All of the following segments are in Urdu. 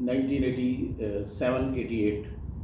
1987-88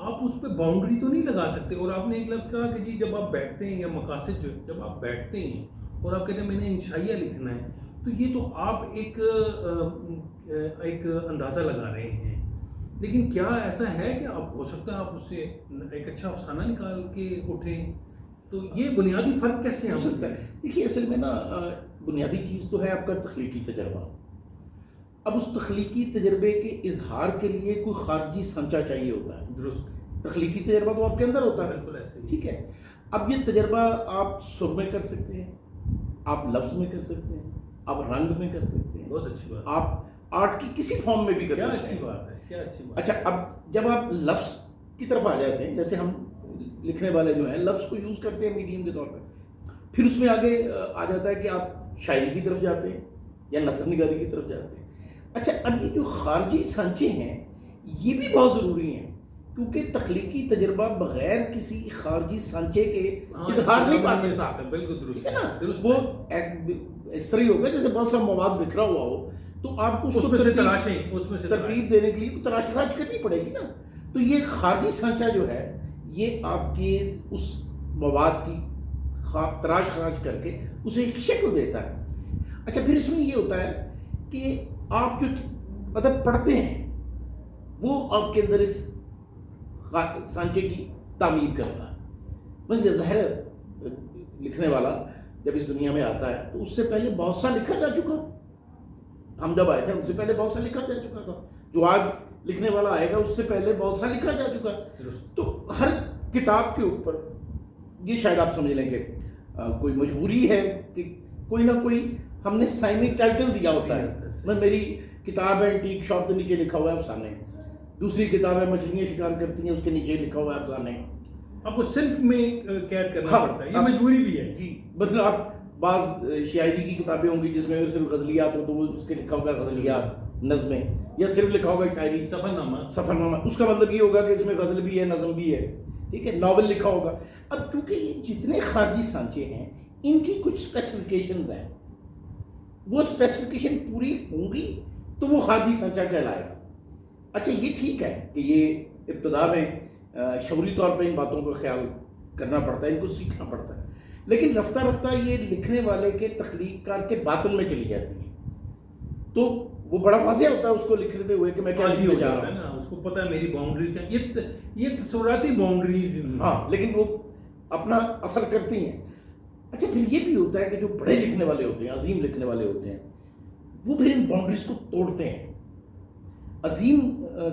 آپ اس پہ باؤنڈری تو نہیں لگا سکتے. اور آپ نے ایک لفظ کہا کہ جی جب آپ بیٹھتے ہیں یا مقاصد جو جب آپ بیٹھتے ہیں اور آپ کہتے ہیں میں نے انشائیہ لکھنا ہے, تو یہ تو آپ ایک اندازہ لگا رہے ہیں. لیکن کیا ایسا ہے کہ آپ ہو سکتا ہے آپ اس سے ایک اچھا افسانہ نکال کے اٹھیں؟ تو یہ بنیادی فرق کیسے ہو سکتا ہے؟ دیکھیے اصل میں نا بنیادی چیز تو ہے آپ کا تخلیقی تجربہ. اب اس تخلیقی تجربے کے اظہار کے لیے کوئی خارجی سانچہ چاہیے ہوتا ہے. درست. تخلیقی تجربہ تو آپ کے اندر ہوتا ہے. بالکل ایسے ہی. ٹھیک ہے. اب یہ تجربہ آپ سر میں کر سکتے ہیں, آپ لفظ میں کر سکتے ہیں, آپ رنگ میں کر سکتے ہیں, بہت اچھی بات. آپ آرٹ کی کسی فارم میں بھی کر سکتے ہیں. کیا اچھی بات ہے, کیا اچھی بات. اچھا, اب جب آپ لفظ کی طرف آ جاتے ہیں, جیسے ہم لکھنے والے جو ہیں لفظ کو یوز کرتے ہیں میڈیم کے طور پہ, پھر اس میں آگے آ جاتا ہے کہ آپ شاعری کی طرف جاتے ہیں یا نثر نگاری کی طرف جاتے ہیں. اچھا, اب یہ جو خارجی سانچے ہیں یہ بھی بہت ضروری ہیں, کیونکہ تخلیقی تجربہ بغیر کسی خارجی سانچے کے اظہار نہیں پا سکتا. بالکل درست ہے نا. وہ اس طرح ہوگا جیسے بہت سا مواد بکھرا ہوا ہو, تو آپ کو اس کو ترتیب دینے کے لیے تلاش راج کرنی پڑے گی نا. تو یہ خارجی سانچہ جو ہے یہ آپ کے اس مواد کی تراش خراج کر کے اسے ایک شکل دیتا ہے. اچھا, پھر اس میں یہ ہوتا ہے کہ آپ جو ادب پڑھتے ہیں وہ آپ کے اندر اس سانچے کی تعمیر کرتا ہے. مطلب ظاہر لکھنے والا جب اس دنیا میں آتا ہے تو اس سے پہلے بہت سا لکھا جا چکا. ہم جب آئے تھے ہم سے پہلے بہت سا لکھا جا چکا تھا. جو آج لکھنے والا آئے گا اس سے پہلے بہت سا لکھا جا چکا. تو ہر کتاب کے اوپر یہ شاید آپ سمجھ لیں کہ کوئی مجبوری ہے کہ کوئی نہ کوئی ہم نے سائنک ٹائٹل دیا ہوتا ہے. میں میری کتاب ہے اینٹیک شاپ کے نیچے لکھا ہوا ہے افسانے, دوسری کتاب ہے مچھلیاں شکار کرتی ہیں اس کے نیچے لکھا ہوا ہے افسانے. آپ کو صرف میں قید کرنا پڑتا ہے, یہ مجبوری بھی ہے. جی, مثلا آپ بعض شاعری کی کتابیں ہوں گی جس میں صرف غزلیات ہو تو وہ اس کے لکھا ہوگا غزلیات نظمیں, یا صرف لکھا ہوگا شاعری سفرنامہ. اس کا مطلب یہ ہوگا کہ اس میں غزل بھی ہے نظم بھی ہے. ٹھیک ہے, ناول لکھا ہوگا. اب چونکہ یہ جتنے خارجی سانچے ہیں ان کی کچھ اسپیسیفکیشنز ہیں, وہ اسپیسیفکیشن پوری ہوں گی تو وہ خارجی سانچہ کہلائے گا. اچھا, یہ ٹھیک ہے کہ یہ ابتدا میں شعوری طور پہ ان باتوں کا خیال کرنا پڑتا ہے, ان کو سیکھنا پڑتا ہے, لیکن رفتہ رفتہ یہ لکھنے والے کے تخلیق کار کے باطن میں چلی جاتی ہے. تو وہ بڑا واضح ہوتا ہے اس کو لکھتے ہوئے کہ میں کیا لکھنے جا رہا ہوں. اس کو پتہ ہے میری باؤنڈریز کیا, یہ تصوراتی باؤنڈریز. ہاں, لیکن وہ اپنا اثر کرتی ہیں. اچھا, پھر یہ بھی ہوتا ہے کہ جو بڑے لکھنے والے ہوتے ہیں, عظیم لکھنے والے ہوتے ہیں, وہ پھر ان باؤنڈریز کو توڑتے ہیں. عظیم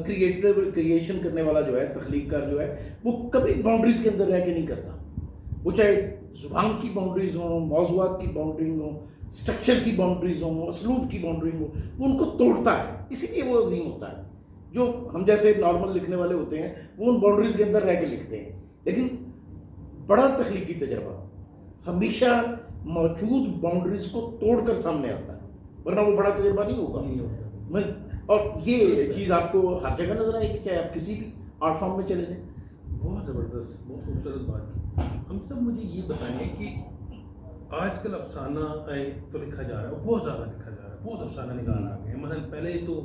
کریشن کرنے والا جو ہے, تخلیق کار جو ہے, وہ کبھی باؤنڈریز کے اندر رہ کے نہیں کرتا. وہ چاہے زبان کی باؤنڈریز ہوں, موضوعات کی باؤنڈریز ہوں, اسٹرکچر کی باؤنڈریز ہوں, اسلوب کی باؤنڈری ہوں, وہ ان کو توڑتا ہے. اسی لیے وہ عظیم ہوتا ہے. جو ہم جیسے نارمل لکھنے والے ہوتے ہیں وہ ان باؤنڈریز کے اندر رہ کے لکھتے ہیں, لیکن بڑا تخلیقی تجربہ ہمیشہ موجود باؤنڈریز کو توڑ کر سامنے آتا ہے, ورنہ وہ بڑا تجربہ نہیں ہوگا. اور یہ چیز آپ کو ہر جگہ نظر آئے گی, چاہے آپ کسی بھی آرٹ فارم میں چلے جائیں. بہت زبردست, بہت خوبصورت بات کی. ہم سب مجھے یہ بتائیں کہ آج کل افسانہ تو لکھا جا رہا ہے, بہت زیادہ لکھا جا رہا ہے, بہت افسانہ نگار آ گئے ہیں. مثلا پہلے تو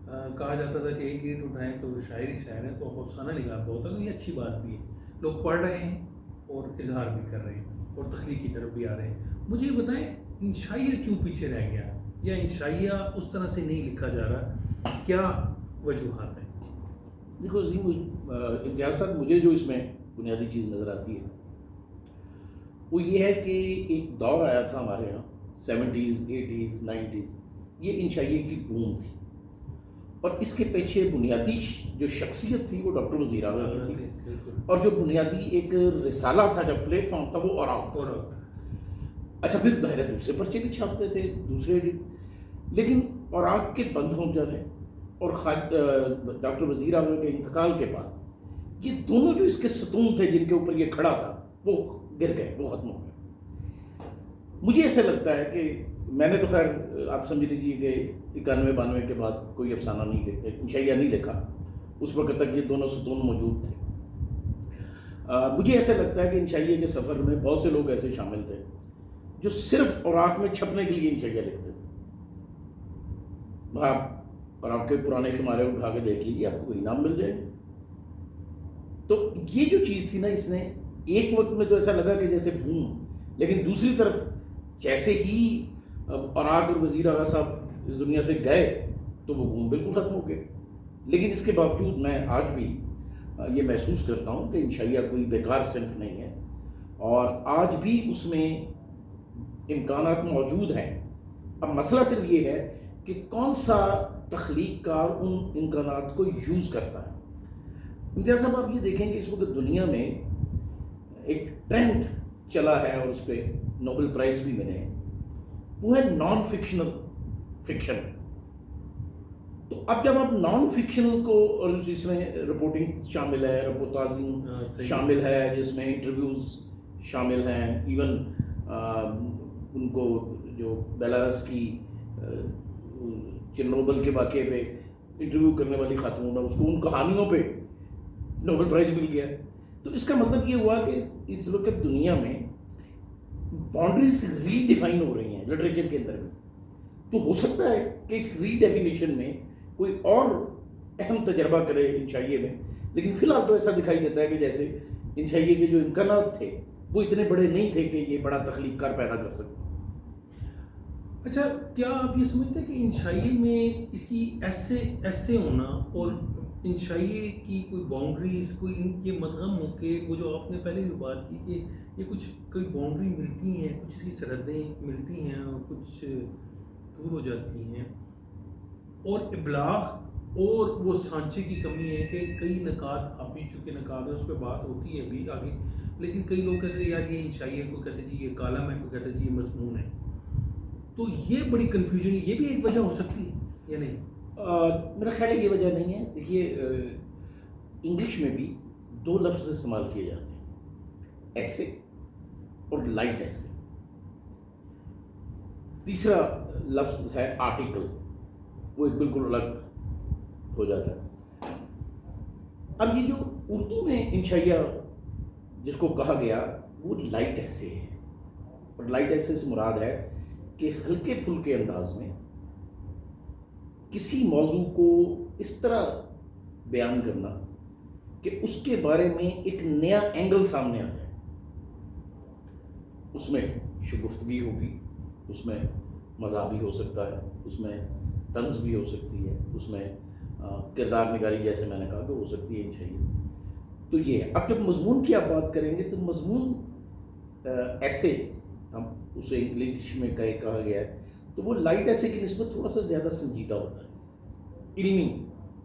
کہا جاتا تھا کہ ایک گیٹ اٹھائیں تو شاعری شاعر ہیں, تو اب افسانہ نگار کا ہوتا ہے. تو یہ اچھی بات بھی ہے, لوگ پڑھ رہے ہیں اور اظہار بھی کر رہے ہیں اور تخلیق کی طرف بھی آ رہے ہیں. مجھے یہ بتائیں انشائیہ کیوں پیچھے رہ گیا, یا انشائیہ اس طرح سے نہیں لکھا جا رہا, کیا وجوہات ہیں؟ دیکھو عظیم امتیاز صاحب, مجھے جو اس میں بنیادی چیز نظر آتی ہے وہ یہ ہے کہ ایک دور آیا تھا ہمارے یہاں 70s 80s 90s, یہ انشائیے کی بوم تھی, اور اس کے پیچھے بنیادی جو شخصیت تھی وہ ڈاکٹر وزیر اعظم کی تھی, اور جو بنیادی ایک رسالہ تھا, جب پلیٹ فارم تھا, وہ اوراق تھا. اچھا, پھر ظاہر دوسرے پرچے بھی چھاپتے تھے دوسرے, لیکن اوراق کے بند ہو جانے اور ڈاکٹر وزیر اعظم کے انتقال کے بعد یہ دونوں جو اس کے ستون تھے جن کے اوپر یہ کھڑا تھا وہ گر گئے, وہ ختم ہو گئے. مجھے ایسا لگتا ہے کہ میں نے تو خیر آپ سمجھ لیجیے کہ 91-92 کے بعد کوئی افسانہ نہیں, انشائیہ نہیں لکھا, اس وقت تک یہ دونوں ستون موجود تھے. مجھے ایسا لگتا ہے کہ انشائیے کے سفر میں بہت سے لوگ ایسے شامل تھے جو صرف اوراق میں چھپنے کے لیے انشائیہ لکھتے تھے. آپ اور آپ کے پرانے شمارے اٹھا کے دیکھ لیجیے, آپ کو کوئی نام مل جائے گا. تو یہ جو چیز تھی نا، اس نے ایک وقت میں تو ایسا لگا کہ جیسے بوم، لیکن دوسری طرف جیسے ہی اراک اور وزیر اعلیٰ صاحب اس دنیا سے گئے تو وہ بوم بالکل ختم ہو گئے. لیکن اس کے باوجود میں آج بھی یہ محسوس کرتا ہوں کہ انشائیہ کوئی بیکار صنف نہیں ہے، اور آج بھی اس میں امکانات موجود ہیں. اب مسئلہ صرف یہ ہے کہ کون سا تخلیق کار ان امکانات کو یوز کرتا ہے. امتیاز صاحب، آپ یہ دیکھیں کہ اس وقت دنیا میں ایک ٹرینڈ چلا ہے اور اس پہ نوبل پرائز بھی ملے ہیں، وہ ہے نان فکشنل فکشن. تو اب جب آپ نان فکشنل کو، اور جس میں رپورٹنگ شامل ہے، رپورتاژنگ شامل ہے، جس میں انٹرویوز شامل ہیں، ایون ان کو جو بیلاروس کی چرنوبل کے واقعے پہ انٹرویو کرنے والی خاتون ہے، اس کو ان کہانیوں پہ نوبل پرائز مل گیا ہے. تو اس کا مطلب یہ ہوا کہ اس وقت دنیا میں باؤنڈریز ری ڈیفائن ہو رہی ہیں لٹریچر کے اندر بھی. تو ہو سکتا ہے کہ اس ری ڈیفینیشن میں کوئی اور اہم تجربہ کرے انشائیے میں، لیکن فی الحال تو ایسا دکھائی دیتا ہے کہ جیسے انشائیے کے جو امکانات تھے وہ اتنے بڑے نہیں تھے کہ یہ بڑا تخلیق کار پیدا کر سکتے. اچھا، کیا آپ یہ سمجھتے ہیں کہ انشائیے میں اس کی ایسے ہونا اور انشائیے کی کوئی باؤنڈریز، کوئی ان کے مدغم ہو کے، وہ جو آپ نے پہلے بھی بات کی کہ یہ کچھ کوئی باؤنڈری ملتی ہیں، کچھ اس کی سرحدیں ملتی ہیں اور کچھ دور ہو جاتی ہیں، اور ابلاغ اور وہ سانچے کی کمی ہے کہ کئی نکات، آپ بھی چونکہ نکات ہے اس پہ بات ہوتی ہے ابھی آگے، لیکن کئی لوگ کہتے ہیں یار یہ انشائیے کو کہتے جی یہ کالم ہے، کو کہتے جی یہ مضمون ہے. تو یہ بڑی کنفیوژن، یہ بھی ایک وجہ ہو سکتی ہے یا نہیں؟ میرا خیال ہے یہ وجہ نہیں ہے. دیکھیے، انگلش میں بھی دو لفظ استعمال کیے جاتے ہیں، ایسے اور لائٹ ایسے. تیسرا لفظ ہے آرٹیکل، وہ ایک بالکل الگ ہو جاتا ہے. اب یہ جو اردو میں انشائیہ جس کو کہا گیا وہ لائٹ ایسے ہے، اور لائٹ ایسے سے مراد ہے کہ ہلکے پھلکے انداز میں کسی موضوع کو اس طرح بیان کرنا کہ اس کے بارے میں ایک نیا اینگل سامنے آ جائے. اس میں شگفتگی ہوگی، اس میں مزاح بھی ہو سکتا ہے، اس میں طنز بھی ہو سکتی ہے، اس میں کردار نگاری جیسے میں نے کہا کہ ہو سکتی ہے انشائیہ. تو یہ ہے. اب جب مضمون کی آپ بات کریں گے تو مضمون ایسے ہم اسے انگلش میں کہا گیا ہے، تو وہ لائٹ ایسے کی نسبت تھوڑا سا زیادہ سنجیدہ ہوتا ہے، علمی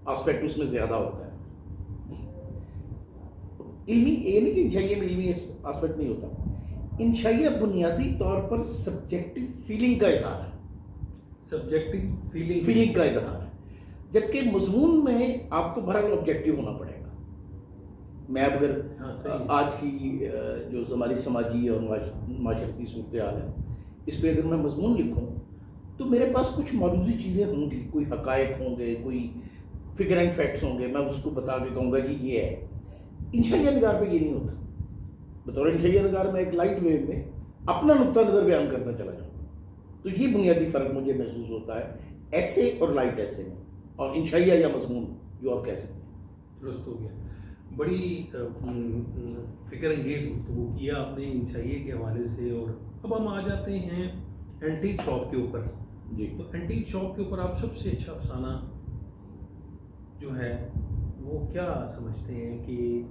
آسپیکٹ اس میں زیادہ ہوتا ہے. علمی یہ نہیں کہ انشائیہ میں علمی آسپیکٹ نہیں ہوتا. انشائیہ بنیادی طور پر سبجیکٹو فیلنگ کا اظہار ہے، سبجیکٹو فیلنگ کا اظہار ہے، جبکہ مضمون میں آپ کو بہرحال آبجیکٹو ہونا پڑے گا. میں اب اگر آج کی جو ہماری سماجی اور معاشرتی صورتحال ہے اس پہ اگر میں مضمون لکھوں تو میرے پاس کچھ موروثی چیزیں ہوں گی، کوئی حقائق ہوں گے، کوئی فگر اینڈ فیکٹس ہوں گے، میں اس کو بتا کے کہوں گا جی یہ ہے. انشائیہ نگار پہ یہ نہیں ہوتا. بطور انشائیہ نگار میں ایک لائٹ ویو میں اپنا نقطہ نظر بیان کرتا چلا جاؤں. تو یہ بنیادی فرق مجھے محسوس ہوتا ہے ایسے اور لائٹ ایسے میں، اور انشائیہ یا مضمون جو آپ کہہ سکتے ہیں. درست ہو گیا. بڑی فکر انگیز گفتگو کیا آپ نے انشائیے کے حوالے سے. اور اب ہم آ جاتے ہیں اینٹیک شاپ کے اوپر. جی، تو اینٹیک شاپ کے اوپر آپ سب سے اچھا افسانہ جو ہے وہ کیا سمجھتے ہیں کہ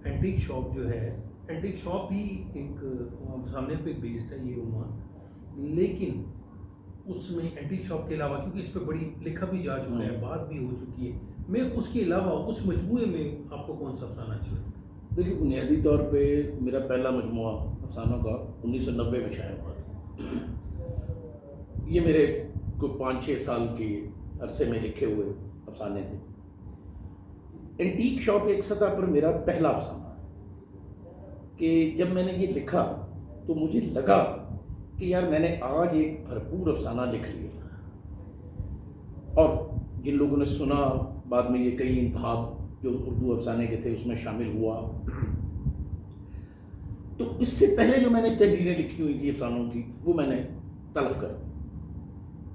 اینٹیک شاپ جو ہے، اینٹیک شاپ ہی ایک افسانے پہ بیسڈ ہے یہ عنوان، لیکن اس میں اینٹیک شاپ کے علاوہ کیونکہ اس پہ بڑی لکھا بھی جا چکا ہے، بات بھی ہو چکی ہے، میں اس کے علاوہ اس مجموعے میں آپ کو کون سا افسانہ اچھا لگتا ہے؟ دیکھیے، بنیادی طور پہ میرا پہلا مجموعہ افسانوں کا 1990 میں شائع ہوا تھا. یہ میرے کو 5-6 سال کے عرصے میں لکھے ہوئے افسانے تھے. اینٹیک شاپ ایک سطح پر میرا پہلا افسانہ ہے کہ جب میں نے یہ لکھا تو مجھے لگا کہ یار میں نے آج ایک بھرپور افسانہ لکھ لیا. اور جن لوگوں نے سنا بعد میں یہ کئی انتخاب جو اردو افسانے کے تھے اس میں شامل ہوا. تو اس سے پہلے جو میں نے تحریریں لکھی ہوئی تھی افسانوں کی وہ میں نے تلف کر دی.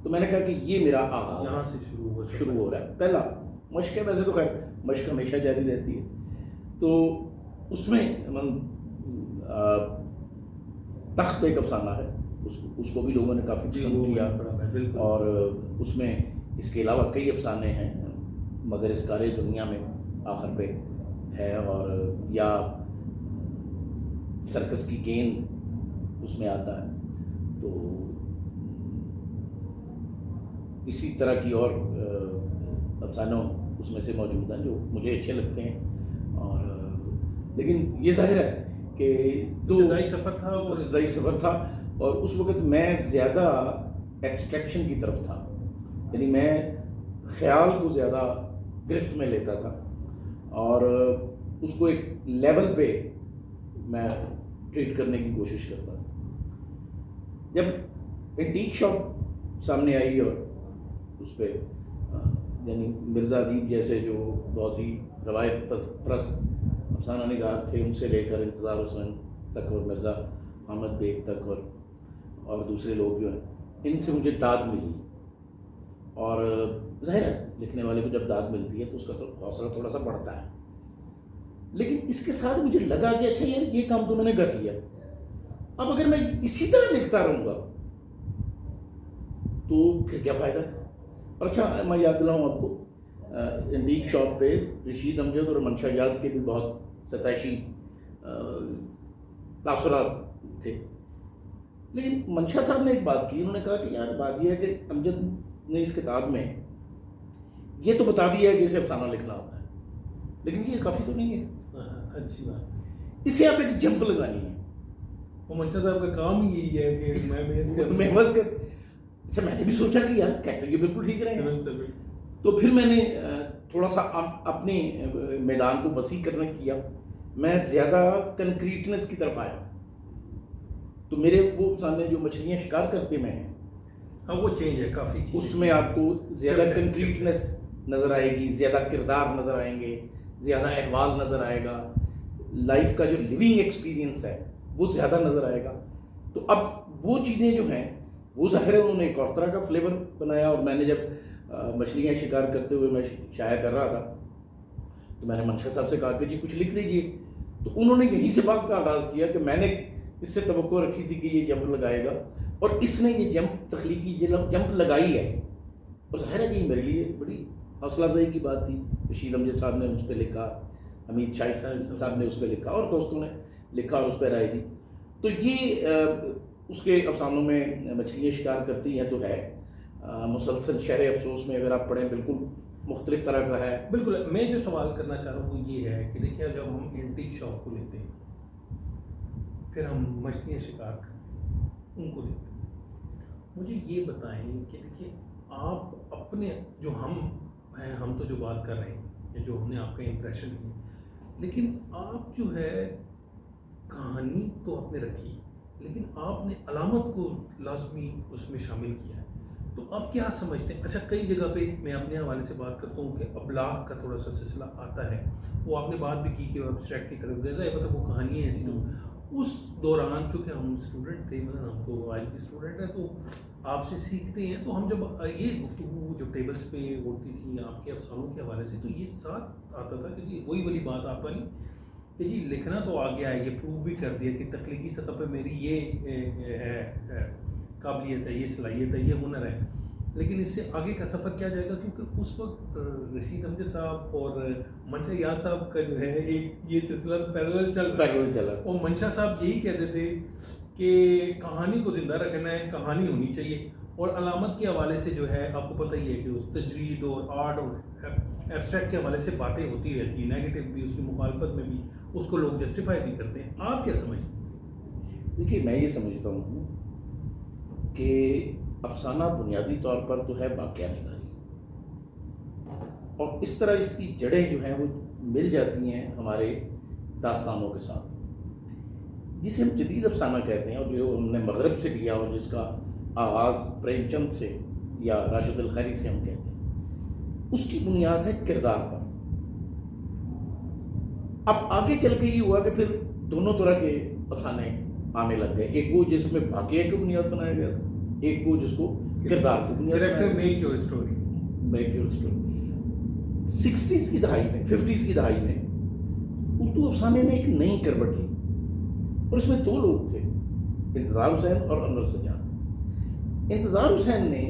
تو میں نے کہا کہ یہ میرا آغاز یہاں سے شروع ہو رہا ہے. پہلا مشق ہے، ویسے تو خیر مشق ہمیشہ جاری رہتی ہے. تو اس میں تخت ایک افسانہ ہے، اس کو بھی لوگوں نے کافی پسند کیا، اور اس میں اس کے علاوہ کئی افسانے ہیں، مگر اس کارے دنیا میں آخر پہ ہے، اور یا سرکس کی گیند اس میں آتا ہے. تو اسی طرح کی اور افسانوں اس میں سے موجود ہیں جو مجھے اچھے لگتے ہیں. اور لیکن یہ ظاہر ہے کہ ابتدائی سفر تھا، اور اس وقت میں زیادہ ایبسٹریکشن کی طرف تھا، یعنی میں خیال کو زیادہ گرفت میں لیتا تھا اور اس کو ایک لیول پہ میں ٹریٹ کرنے کی کوشش کرتا تھا. جب اینٹیک شاپ سامنے آئی اور اس پہ یعنی مرزا ادیب جیسے جو بہت ہی روایت پرست افسانہ نگار تھے، ان سے لے کر انتظار حسین تک اور مرزا احمد بیگ تک اور دوسرے لوگ جو ہیں، ان سے مجھے داد ملی. اور ظاہر ہے لکھنے والے کو جب داد ملتی ہے تو اس کا تو حوصلہ تھوڑا سا بڑھتا ہے. لیکن اس کے ساتھ مجھے لگا کہ اچھا یار یہ کام تو میں نے کر لیا، اب اگر میں اسی طرح لکھتا رہوں گا تو پھر کیا فائدہ ہے. اور اچھا میں یاد دلاؤں آپ کو، اینٹیک شاپ پہ رشید امجد اور منشا یاد کے بھی بہت ستائشی تاثرات تھے. لیکن منشا صاحب نے ایک بات کی، انہوں نے کہا کہ یار بات یہ ہے کہ امجد نے اس کتاب میں یہ تو بتا دیا ہے کہ اسے افسانہ لکھنا ہوتا ہے، لیکن یہ کافی تو نہیں ہے. اچھی بات، اسے آپ ایک جمپ لگانی ہے. وہ منشا صاحب کا کام ہی یہی ہے کہ میں بس کر. اچھا میں نے بھی سوچا کہ یار کہتے یہ بالکل ٹھیک رہے ہیں. تو پھر میں نے تھوڑا سا اپنے میدان کو وسیع کرنے کیا، میں زیادہ کنکریٹنس کی طرف آیا. تو میرے وہ افسانے جو مچھلیاں شکار کرتے میں ہیں، وہ چینج ہے کافی، اس میں آپ کو زیادہ کنکریٹنس نظر آئے گی، زیادہ کردار نظر آئیں گے، زیادہ احوال نظر آئے گا، لائف کا جو لیونگ ایکسپیرینس ہے وہ زیادہ نظر آئے گا. تو اب وہ چیزیں جو ہیں وہ ظاہر ہے انہوں نے ایک اور طرح کا فلیور بنایا. اور میں نے جب مچھلیاں شکار کرتے ہوئے میں شائع کر رہا تھا تو میں نے منشا صاحب سے کہا کہ جی کچھ لکھ دیجیے. تو انہوں نے یہیں سے بات کا آغاز کیا کہ میں نے اس سے توقع رکھی تھی کہ یہ جمپ لگائے گا، اور اس نے یہ جمپ تخلیقی جمپ لگائی ہے. اور ظاہر ہے کہ میرے لیے بڑی حوصلہ افزائی کی بات تھی. رشید امجد صاحب نے اس پہ لکھا، حمید شاہد صاحب نے اس پہ لکھا، اور دوستوں نے لکھا اور اس پہ رائے دی. تو یہ اس کے افسانوں میں مچھلیاں شکار کرتی ہیں تو ہے. مسلسل شہر افسوس میں اگر آپ پڑھیں بالکل مختلف طرح کا ہے. بالکل. میں جو سوال کرنا چاہ رہا ہوں وہ یہ ہے کہ دیکھیے جب ہم اینٹیک شاپ کو لیتے ہیں، پھر ہم مچھلیاں شکار کرتے ہیں، ان کو لیتے ہیں، مجھے یہ بتائیں کہ دیکھیے آپ اپنے جو ہم ہیں، ہم تو جو بات کر رہے ہیں یا جو ہم نے آپ کا امپریشن کیا، لیکن آپ جو ہے کہانی تو آپ نے رکھی، لیکن آپ نے علامت کو لازمی اس میں شامل کیا ہے. تو آپ کیا سمجھتے ہیں؟ اچھا کئی جگہ پہ میں اپنے حوالے سے بات کرتا ہوں کہ ابلاغ کا تھوڑا سا سلسلہ آتا ہے. وہ آپ نے بات بھی کی کہ ایبسٹریکٹ کی طرف گئے، مطلب وہ کہانیاں ایسی تو اس دوران چونکہ ہم اسٹوڈنٹ تھے، مطلب ہم تو آج بھی اسٹوڈنٹ ہیں، تو آپ سے سیکھتے ہیں. تو ہم جب یہ گفتگو جو ٹیبلز پہ ہوتی تھی آپ کے افسانوں کے حوالے سے، تو یہ ساتھ آتا تھا کہ جی وہی والی بات آپ والی کہ جی لکھنا تو آ گیا ہے، یہ پروو بھی کر دیا کہ تخلیقی سطح پہ میری یہ ہے قابلیت ہے، یہ صلاحیت ہے، یہ ہنر ہے، لیکن اس سے آگے کا سفر کیا جائے گا. کیونکہ اس وقت رشید امجد صاحب اور منشا یاد صاحب کا جو ہے ایک یہ سلسلہ پیرلل چلا، اور منشا صاحب یہی کہتے تھے کہ کہانی کو زندہ رکھنا ہے، کہانی ہونی چاہیے. اور علامت کے حوالے سے جو ہے آپ کو پتہ ہی ہے کہ اس تجرید اور آرٹ اور ایبسٹریکٹ کے حوالے سے باتیں ہوتی رہتی ہیں، نیگیٹو بھی، اس کی مخالفت میں بھی اس کو لوگ جسٹیفائی بھی کرتے ہیں. آپ کیا سمجھتے ہیں؟ دیکھیے میں یہ سمجھتا ہوں کہ افسانہ بنیادی طور پر تو ہے واقعہ نگاری، اور اس طرح اس کی جڑیں جو ہیں وہ مل جاتی ہیں ہمارے داستانوں کے ساتھ، جسے ہم جدید افسانہ کہتے ہیں، اور جو ہم نے مغرب سے لیا اور جس کا آغاز پریم چند سے یا راشد الخیری سے ہم کہتے ہیں. اس کی بنیاد ہے کردار پر. اب آگے چل کے یہ ہوا کہ پھر دونوں طرح کے افسانے آنے لگ گئے. ایک وہ جس میں واقعے کی بنیاد بنایا گیا تھا، ایک وہ جس کو کردار کی بنیاد. Make your story. 60s کی دہائی میں 50s کی دہائی میں اردو افسانے نے ایک نئی کروٹ لی اور اس میں دو لوگ تھے، انتظار حسین اور انور سجاد۔ انتظار حسین نے،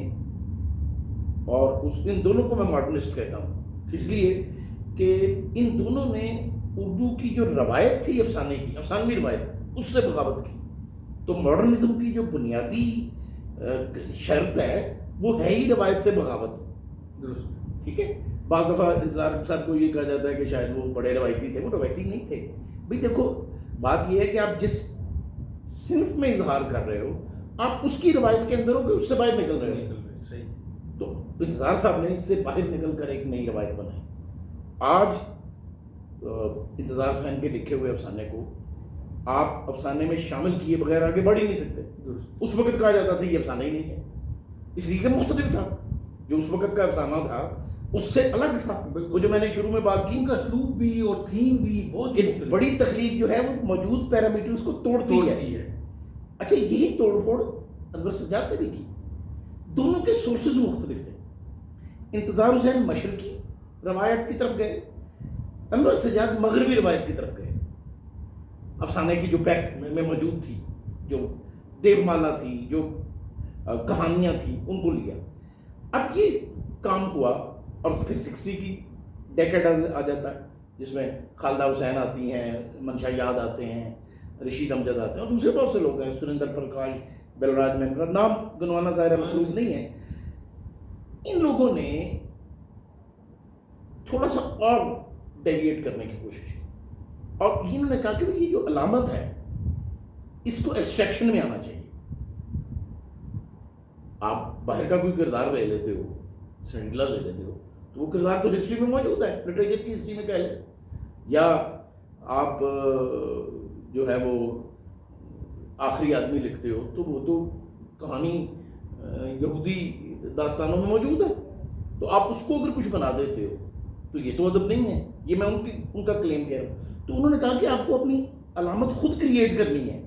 اور ان دونوں کو میں ماڈرنسٹ کہتا ہوں اس لیے کہ ان دونوں نے اردو کی جو روایت تھی افسانے کی، افسانوی روایت، اس سے بغاوت کی۔ تو ماڈرنزم کی جو بنیادی شرط ہے وہ ہے ہی روایت سے بغاوت، درست، ٹھیک ہے۔ بعض دفعہ انتظار صاحب کو یہ کہا جاتا ہے کہ شاید وہ بڑے روایتی تھے، وہ روایتی نہیں تھے بھئی۔ دیکھو بات یہ ہے کہ آپ جس صنف میں اظہار کر رہے ہو آپ اس کی روایت کے اندر ہو کہ اس سے باہر نکل رہے ہو۔ صحیح۔ تو انتظار صاحب نے اس سے باہر نکل کر ایک نئی روایت بنائی۔ آج انتظار حسین کے لکھے ہوئے افسانے کو آپ افسانے میں شامل کیے بغیر آگے بڑھ ہی نہیں سکتے۔ اس وقت کہا جاتا تھا یہ افسانہ ہی نہیں ہے، اس لیے کہ مختلف تھا، جو اس وقت کا افسانہ تھا اس سے الگ تھا۔ وہ جو میں نے شروع میں بات کی، ان کا اسلوب بھی اور تھیم بھی بہت بڑی تخلیق جو ہے وہ موجود پیرامیٹرز کو توڑتی ہے۔ اچھا، یہی توڑ پھوڑ انور سجاد نے بھی کی۔ دونوں کے سورسز مختلف تھے۔ انتظار حسین مشرقی روایت کی طرف گئے، انور سجاد مغربی روایت کی طرف گئے۔ افسانے کی جو پیک میں موجود تھی، جو دیو مالا تھی، جو کہانیاں تھیں، ان کو لیا۔ اب یہ کام ہوا اور پھر 60 کی ڈیکیڈ آ جاتا ہے جس میں خالدہ حسین آتی ہیں، منشا یاد آتے ہیں، رشید امجد آتے ہیں، اور دوسرے بہت سے لوگ ہیں، سریندر پرکاش، بلراج مہندرا، نام گنوانا ظاہر مطلوب نہیں ہے۔ ان لوگوں نے تھوڑا سا اور ڈیویٹ کرنے کی کوشش کی، اور انہوں نے کہا کہ یہ جو علامت ہے اس کو ایبسٹریکشن میں آنا چاہیے۔ آپ باہر کا کوئی کردار لے لیتے ہو، سینڈلر لے لیتے ہو، تو وہ کردار تو ہسٹری میں موجود ہے، لٹریچر کی ہسٹری میں کہہ لیں، یا آپ جو ہے وہ آخری آدمی لکھتے ہو تو وہ تو کہانی یہودی داستانوں میں موجود ہے، تو آپ اس کو اگر کچھ بنا دیتے ہو تو یہ تو ادب نہیں ہے۔ یہ میں ان کا کلیم کہہ رہا ہوں۔ تو انہوں نے کہا کہ آپ کو اپنی علامت خود کریٹ کرنی ہے۔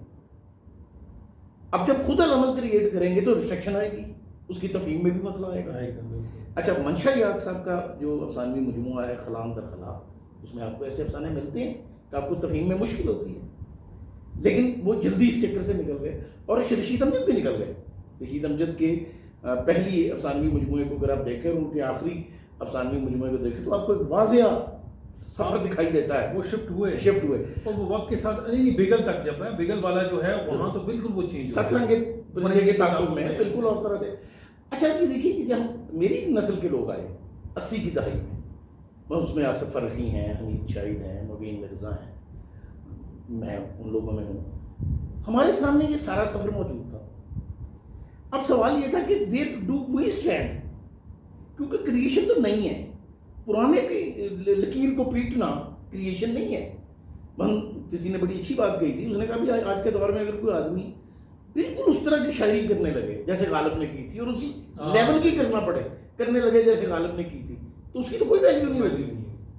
اب جب خود علامت کریٹ کریں گے تو ریسٹرکشن آئے گی، اس کی تفہیم میں بھی مسئلہ آئے گا۔ اچھا، منشا یاد صاحب کا جو افسانوی مجموعہ ہے خلام در خلا، اس میں آپ کو ایسے افسانے ملتے ہیں کہ آپ کو تفہیم میں مشکل ہوتی ہے، لیکن وہ جلدی اس چکر سے نکل گئے، اور رشید امجد بھی نکل گئے۔ رشید امجد کے پہلی افسانوی مجموعے کو اگر آپ دیکھیں اور ان کے آخری افسانوی مجموعے کو دیکھیں تو آپ کو ایک واضح سفر دکھائی دیتا ہے۔ وہ شفٹ ہوئے اور وہ وقت کے ساتھ نہیں، بیگل تک جب ہے، بیگل والا جو ہے وہاں تو بالکل وہ چینج سترنگ کے تعاقب میں بالکل اور طرح سے۔ اچھا، آپ یہ دیکھیے کہ جب میری نسل کے لوگ آئے 80 کی دہائی میں، اس میں آصف فرحی ہیں، حمید شاہد ہیں، مبین مرزا ہیں، میں ان لوگوں میں ہوں، ہمارے سامنے یہ سارا سفر موجود تھا۔ اب سوال یہ تھا کہ ویئر ڈو وی اسٹینڈ، کیونکہ کریشن تو نہیں ہے، پرانے کی لکیر کو پیٹنا کریشن نہیں ہے۔ کسی نے بڑی اچھی بات کہی تھی، اس نے کہا بھی آج کے دور میں اگر کوئی آدمی بالکل اس طرح کی شاعری کرنے لگے جیسے غالب نے کی تھی، اور اسی لیول کی کرنے لگے جیسے غالب نے کی تھی، تو اس کی تو کوئی ویلیو نہیں ہوتی۔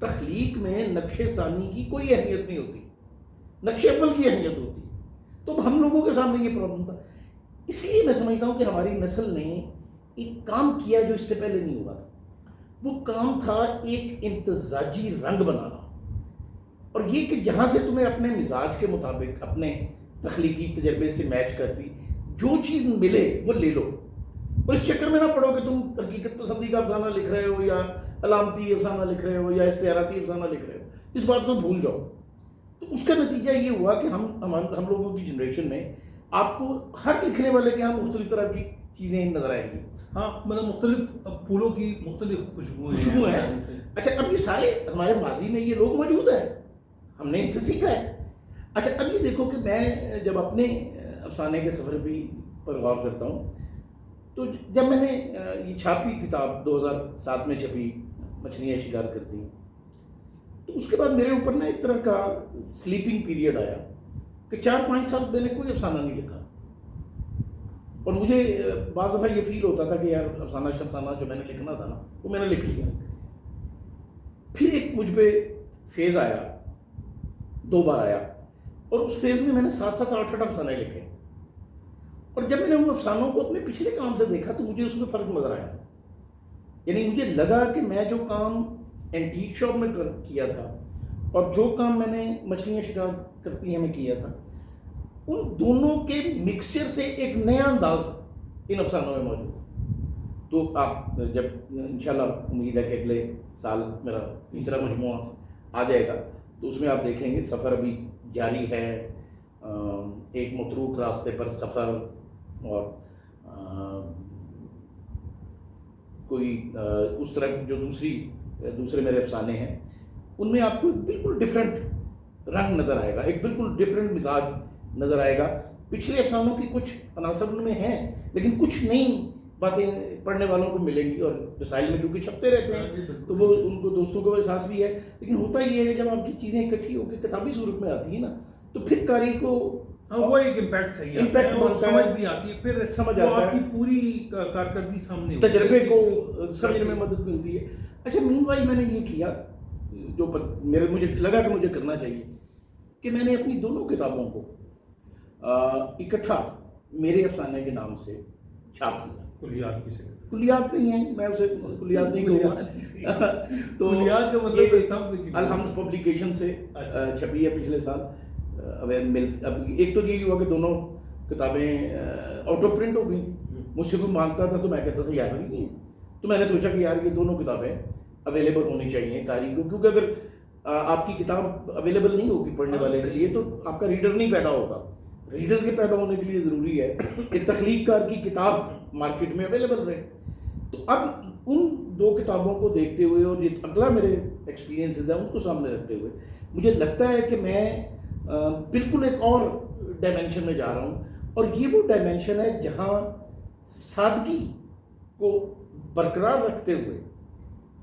تخلیق میں نقش ثانی کی کوئی اہمیت نہیں ہوتی، نقش اول کی اہمیت ہوتی۔ تو ہم لوگوں کے سامنے یہ پرابلم تھا۔ اس لیے میں سمجھتا ہوں کہ ہماری نسل نے ایک کام کیا جو اس سے پہلے نہیں ہوا تھا۔ وہ کام تھا ایک امتزاجی رنگ بنانا، اور یہ کہ جہاں سے تمہیں اپنے مزاج کے مطابق اپنے تخلیقی تجربے سے میچ کرتی جو چیز ملے وہ لے لو، اور اس چکر میں نہ پڑو کہ تم حقیقت پسندی کا افسانہ لکھ رہے ہو یا علامتی افسانہ لکھ رہے ہو یا استعاراتی افسانہ لکھ رہے ہو، اس بات کو بھول جاؤ۔ تو اس کا نتیجہ یہ ہوا کہ ہم لوگوں کی جنریشن میں آپ کو ہر لکھنے والے کے یہاں مختلف طرح کی چیزیں نظر آئیں گی۔ ہاں، مطلب مختلف پھولوں کی مختلف خوشبو ہیں۔ اچھا، اب یہ سارے ہمارے ماضی میں یہ لوگ موجود ہیں، ہم نے ان سے سیکھا ہے۔ اچھا، اب یہ دیکھو کہ میں جب اپنے افسانے کے سفر بھی پر غور کرتا ہوں تو جب میں نے یہ چھاپی کتاب 2007 میں چھپی مچھلیاں شکار کرتی، تو اس کے بعد میرے اوپر نا ایک طرح کا سلیپنگ پیریڈ آیا کہ 4-5 سال میں نے کوئی افسانہ نہیں لکھا، اور مجھے بعض دفعہ یہ فیل ہوتا تھا کہ یار افسانہ جو میں نے لکھنا تھا نا وہ میں نے لکھ لیا۔ پھر ایک مجھ پہ فیز آیا، 2 بار آیا، اور اس فیز میں نے 7-7 8-8 افسانے لکھے، اور جب میں نے ان افسانوں کو اپنے پچھلے کام سے دیکھا تو مجھے اس میں فرق نظر آیا۔ یعنی مجھے لگا کہ میں جو کام اینٹیک شاپ میں کیا تھا اور جو کام میں نے مچھلیاں شکار کرتی ہیں میں کیا تھا، ان دونوں کے مکسچر سے ایک نیا انداز ان افسانوں میں موجود ہے. تو آپ جب انشاءاللہ امید ہے کہ اگلے سال میرا تیسرا مجموعہ آ جائے گا تو اس میں آپ دیکھیں گے سفر ابھی جاری ہے، ایک متروک راستے پر سفر، اور کوئی اس طرح جو دوسرے میرے افسانے ہیں ان میں آپ کو بالکل ڈفرینٹ رنگ نظر آئے گا، ایک بالکل ڈفرینٹ مزاج نظر آئے گا. پچھلے افسانوں کی کچھ عناصر ان میں ہیں لیکن کچھ نئی باتیں پڑھنے والوں کو ملیں گی، اور رسائل میں چونکہ چھپتے رہتے ہیں تو وہ ان کو دوستوں کو احساس بھی ہے. لیکن ہوتا یہ ہے کہ جب آپ کی چیزیں اکٹھی ہو کے کتابی صورت میں آتی ہیں نا تو پھر قاری کو وہ ایک امپیکٹ صحیح آتا ہے اور سمجھ بھی آتی ہے، پھر سمجھ وہ آتا آپ کی ہے، پوری کارکردگی سامنے ہوتی ہے، تجربے کو سمجھنے میں مدد ملتی ہے. اچھا مین وائل میں نے یہ کیا جو مجھے لگا کہ مجھے کرنا چاہیے کہ میں نے اپنی دونوں کتابوں کو اکٹھا میرے افسانے کے نام سے چھاپ دیا. کلیات کی شکل، کلیات نہیں ہیں، میں اسے کلیات نہیں کہوں گا. تو کلیات کا مطلب ہے سب کچھ الحمد پبلیکیشن سے چھپی ہے پچھلے سال. اب ایک تو یہ ہوا کہ دونوں کتابیں آؤٹ آف پرنٹ ہو گئی. مجھ سے کوئی مانگتا تھا تو میں کہتا تھا یار نہیں ہے، تو میں نے سوچا کہ یار یہ دونوں کتابیں اویلیبل ہونی چاہیے قاری کو، کیونکہ اگر آپ کی کتاب اویلیبل نہیں ہوگی پڑھنے والے کے لیے تو آپ کا ریڈر نہیں پیدا ہوگا. ریڈر کے پیدا ہونے کے لیے ضروری ہے کہ تخلیق کار کی کتاب مارکیٹ میں اویلیبل رہے. تو اب ان دو کتابوں کو دیکھتے ہوئے اور یہ اگلا میرے ایکسپیرینسز ہیں ان کو سامنے رکھتے ہوئے مجھے لگتا ہے کہ میں بالکل ایک اور ڈائمینشن میں جا رہا ہوں، اور یہ وہ ڈائمینشن ہے جہاں سادگی کو برقرار رکھتے ہوئے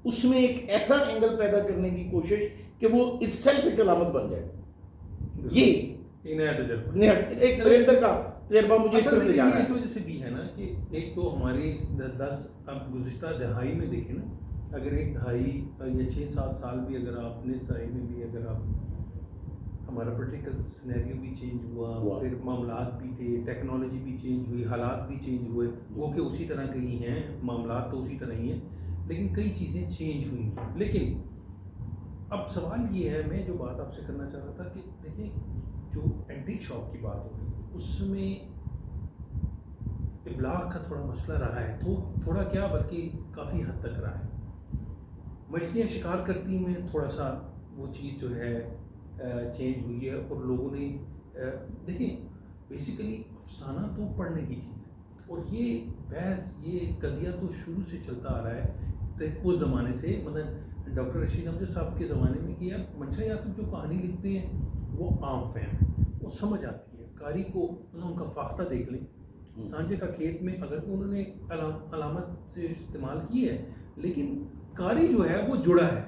اس میں ایک ایسا اینگل پیدا کرنے کی کوشش کہ وہ اٹ سیلف ایک علامت بن جائے. یہ نیا تجربہ، ایک نریندر کا تجربہ مجھے اس طرح لے جا رہا ہے. اس وجہ سے بھی ہے نا کہ ایک تو ہماری 10 اب گزشتہ دہائی میں دیکھیں نا، اگر ایک دہائی یا 6-7 سال بھی اگر آپ نے اس دہائی میں بھی اگر آپ ہمارا پولیٹیکل سینیریو بھی چینج ہوا، پھر معاملات بھی تھے، ٹیکنالوجی بھی چینج ہوئی، حالات بھی چینج ہوئے، وہ کہ اسی طرح کے ہی ہیں، معاملات تو اسی طرح ہی ہیں لیکن کئی چیزیں چینج ہوئی. لیکن اب سوال یہ ہے، میں جو بات آپ سے کرنا چاہ رہا تھا کہ دیکھیں جو اینٹیک شاپ کی بات ہو رہی ہے اس میں ابلاغ کا تھوڑا مسئلہ رہا ہے، تو تھوڑا کیا بلکہ کافی حد تک رہا ہے. مچھلیاں شکار کرتی میں تھوڑا سا وہ چیز جو ہے چینج ہوئی ہے، اور لوگوں نے دیکھیں بیسیکلی افسانہ تو پڑھنے کی چیز ہے، اور یہ بحث یہ قضیہ تو شروع سے چلتا آ رہا ہے اس زمانے سے، مطلب ڈاکٹر رشید امجد صاحب کے زمانے میں کہ یار منشا یاسف جو کہانی لکھتے ہیں وہ عام فہم ہے، وہ سمجھ آتی ہے. قاری کو ان کا فاختہ دیکھ لیں، سانجے کا کھیت میں اگر انہوں نے علامت سے استعمال کی ہے لیکن قاری جو ہے وہ جڑا ہے،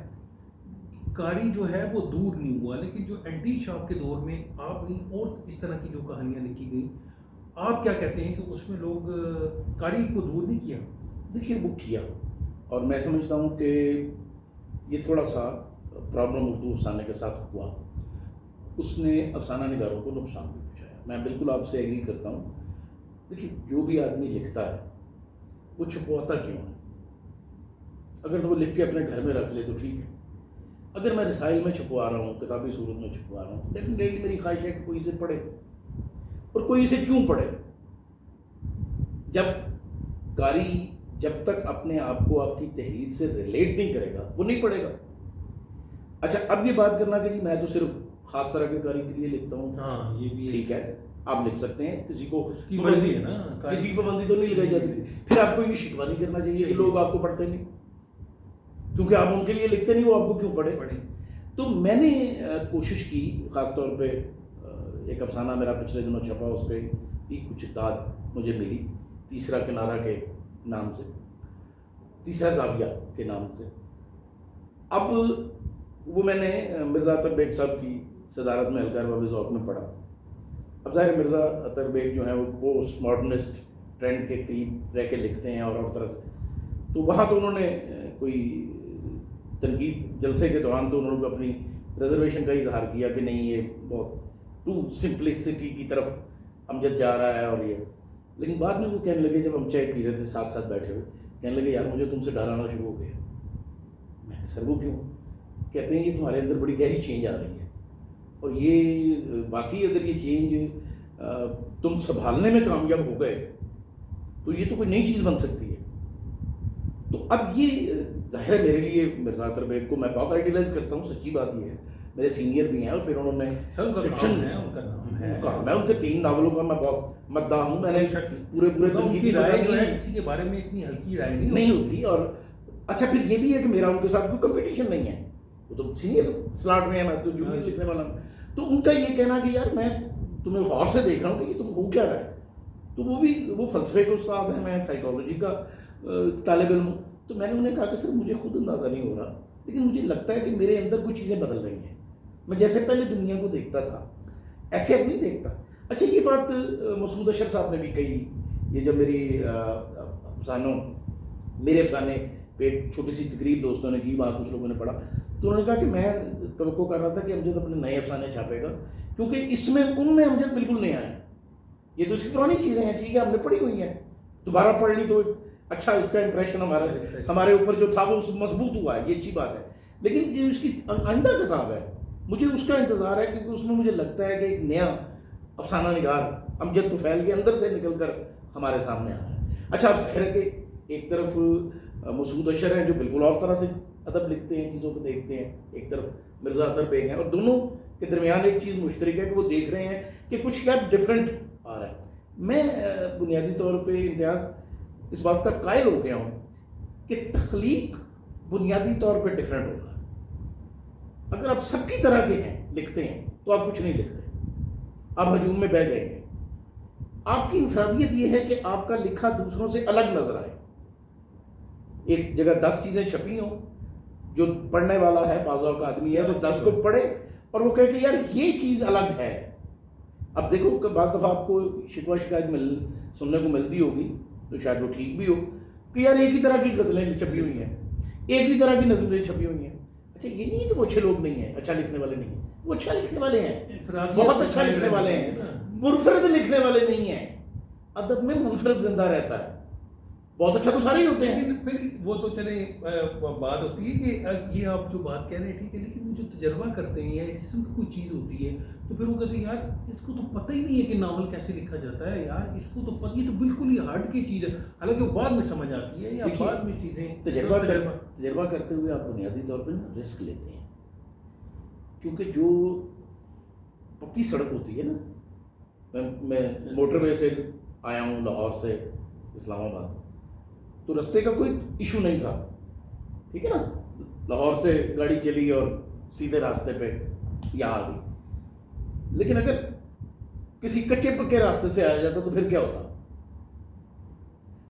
قاری جو ہے وہ دور نہیں ہوا. لیکن جو اینٹیک شاپ کے دور میں آپ نے اور اس طرح کی جو کہانیاں لکھی گئیں، آپ کیا کہتے ہیں کہ اس میں لوگ قاری کو دور نہیں کیا؟ دیکھیے وہ کیا، اور میں سمجھتا ہوں کہ یہ تھوڑا سا پرابلم اردو افسانے کے ساتھ ہوا، اس نے افسانہ نگاروں کو نقصان بھی پہنچایا. میں بالکل آپ سے ایگری کرتا ہوں. دیکھیے جو بھی آدمی لکھتا ہے وہ چھپواتا کیوں ہے؟ اگر تو وہ لکھ کے اپنے گھر میں رکھ لے تو ٹھیک ہے. اگر میں رسائل میں چھپوا رہا ہوں، کتابی صورت میں چھپوا رہا ہوں تو ڈیفینیٹلی میری خواہش ہے کہ کوئی اسے پڑھے. اور کوئی اسے کیوں پڑھے؟ جب قاری جب تک اپنے آپ کو آپ کی تحریر سے ریلیٹ نہیں کرے گا وہ نہیں پڑھے گا. اچھا اب یہ بات کرنا کہ جی میں تو صرف خاص طرح کے قاری کے لیے لکھتا ہوں، ہاں یہ بھی ٹھیک ہے آپ لکھ سکتے ہیں، کسی کو اس کی مرضی ہے نا، کسی کی پابندی تو نہیں لگائی جا سکتی. پھر آپ کو یہ شکوہ نہیں کرنا چاہیے کہ لوگ آپ کو پڑھتے نہیں، کیونکہ آپ ان کے لیے لکھتے نہیں، وہ آپ کو کیوں پڑھے. تو میں نے کوشش کی، خاص طور پہ ایک افسانہ میرا پچھلے دنوں چھپا، اس پہ بھی کچھ داد مجھے ملی، تیسرا کنارہ کے نام سے، تیسرا زاویہ کے نام سے. اب وہ میں نے مرزا اطہر بیگ صاحب کی صدارت میں ہلکا باب ذوق میں پڑھا. اب ظاہر مرزا اطہر بیگ جو ہیں وہ پوسٹ ماڈرنسٹ ٹرینڈ کے قریب رہ کے لکھتے ہیں اور طرح سے، تو وہاں تو انہوں نے کوئی تنقید جلسے کے دوران تو انہوں نے اپنی ریزرویشن کا اظہار کیا کہ نہیں یہ بہت ٹو سمپلسٹی کی طرف امجد جا رہا ہے اور یہ. لیکن بعد میں وہ کہنے لگے، جب ہم چائے پی رہے تھے ساتھ ساتھ بیٹھے ہوئے، کہنے لگے یار مجھے تم سے ڈر آنا شروع ہو گیا. میں نے سر وہ کیوں؟ کہتے ہیں یہ تمہارے اندر بڑی گہری چینج آ رہی ہے، اور یہ واقعی اگر یہ چینج تم سنبھالنے میں کامیاب ہو گئے تو یہ تو کوئی نئی چیز بن سکتی ہے. تو اب یہ ظاہر ہے میرے لیے مرزا اطہر بیگ کو میں بہت آئیڈیلائز کرتا ہوں، سچی بات یہ ہے. میرے سینئر بھی ہیں اور پھر انہوں نے فکشن کام ہے، ان کے 3 ناولوں کا میں بہت مداح ہوں. میں نے پورے تنقیدی رائے جو ہے کسی کے بارے میں اتنی ہلکی رائے نہیں ہوتی. اور اچھا پھر یہ بھی ہے کہ میرا ان کے ساتھ کوئی کمپٹیشن نہیں ہے، وہ تو سینئر سلاٹ میں ہے، میں تو جونیئر لکھنے والا ہوں. تو ان کا یہ کہنا کہ یار میں تمہیں غور سے دیکھ رہا ہوں کہ یہ تم ہو کیا رہا ہے. تو وہ فلسفے کے استاد ہیں، میں سائیکالوجی کا طالب علم ہوں. تو میں نے انہیں کہا کہ سر مجھے خود اندازہ نہیں ہو رہا، لیکن مجھے لگتا ہے کہ میرے اندر کچھ چیزیں بدل رہی ہیں. میں جیسے پہلے دنیا کو دیکھتا تھا ایسے اب نہیں دیکھتا. اچھا یہ بات مسعود اشر صاحب نے بھی کہی، یہ جب میرے افسانے پہ چھوٹی سی تقریب دوستوں نے کی، وہاں کچھ لوگوں نے پڑھا، تو انہوں نے کہا کہ میں توقع کر رہا تھا کہ امجد اپنے نئے افسانے چھاپے گا، کیونکہ اس میں ان میں امجد بالکل نہیں آیا. یہ تو اس کی پرانی چیزیں ہیں، ٹھیک ہے ہم نے پڑھی ہوئی ہیں، دوبارہ پڑھ لی تو اچھا اس کا امپریشن ہمارے اوپر جو تھا وہ مضبوط ہوا ہے، یہ اچھی بات ہے. لیکن یہ اس کی آئندہ کتاب ہے، مجھے اس کا انتظار ہے، کیونکہ اس میں مجھے لگتا ہے کہ ایک نیا افسانہ نگار امجد طفیل کے اندر سے نکل کر ہمارے سامنے آ رہا ہے. اچھا اب ظاہر ہے کہ ایک طرف مسعود اشر ہیں جو بالکل اور طرح سے ادب لکھتے ہیں، چیزوں کو دیکھتے ہیں، ایک طرف مرزا اطہر بیگ ہیں، اور دونوں کے درمیان ایک چیز مشترک ہے کہ وہ دیکھ رہے ہیں کہ کچھ کیا ڈفرینٹ آ رہا ہے. میں بنیادی طور پہ امتیاز اس بات کا قائل ہو گیا ہوں کہ تخلیق بنیادی طور پہ ڈفرینٹ ہوگا. اگر آپ سب کی طرح کے ہیں لکھتے ہیں تو آپ کچھ نہیں لکھتے، آپ ہجوم میں بہہ جائیں گے. آپ کی انفرادیت یہ ہے کہ آپ کا لکھا دوسروں سے الگ نظر آئے. ایک جگہ 10 چیزیں چھپی ہوں، جو پڑھنے والا ہے بعض اوقات آدمی ہے وہ 10 کو پڑھے اور وہ کہے کہ یار یہ چیز الگ ہے. اب دیکھو کہ بعض دفعہ آپ کو شکوہ شکایت سننے کو ملتی ہوگی تو شاید وہ ٹھیک بھی ہو کہ یار ایک ہی طرح کی غزلیں چھپی ہوئی ہیں، ایک ہی طرح کی نظمیں چھپی ہوئی ہیں. اچھا یہ نہیں ہے کہ وہ اچھے لوگ نہیں ہیں، اچھا لکھنے والے نہیں ہیں، وہ اچھا لکھنے والے ہیں، بہت اچھا لکھنے والے ہیں، منفرد لکھنے والے نہیں ہیں. ادب میں منفرد زندہ رہتا ہے، بہت اچھا تو سارے ہی ہوتے ہیں. لیکن پھر وہ تو چلے بات ہوتی ہے کہ یہ آپ جو بات کہہ رہے ہیں ٹھیک ہے، لیکن وہ جو تجربہ کرتے ہیں یا اس قسم کی کوئی چیز ہوتی ہے تو پھر وہ کہتے ہیں یار اس کو تو پتہ ہی نہیں ہے کہ ناول کیسے لکھا جاتا ہے، یار اس کو تو پتہ، یہ تو بالکل ہی ہارڈ کی چیز ہے. حالانکہ وہ بعد میں سمجھ آتی ہے یا بعد میں چیزیں تجربہ کرتے ہوئے آپ بنیادی طور پہ رسک لیتے ہیں، کیونکہ جو پکی سڑک ہوتی ہے نا، میں موٹر وے سے آیا ہوں لاہور سے اسلام آباد، تو رستے کا کوئی ایشو نہیں تھا، ٹھیک ہے نا، لاہور سے گاڑی چلی اور سیدھے راستے پہ یہاں آ گئی. لیکن اگر کسی کچے پکے راستے سے آیا جاتا تو پھر کیا ہوتا؟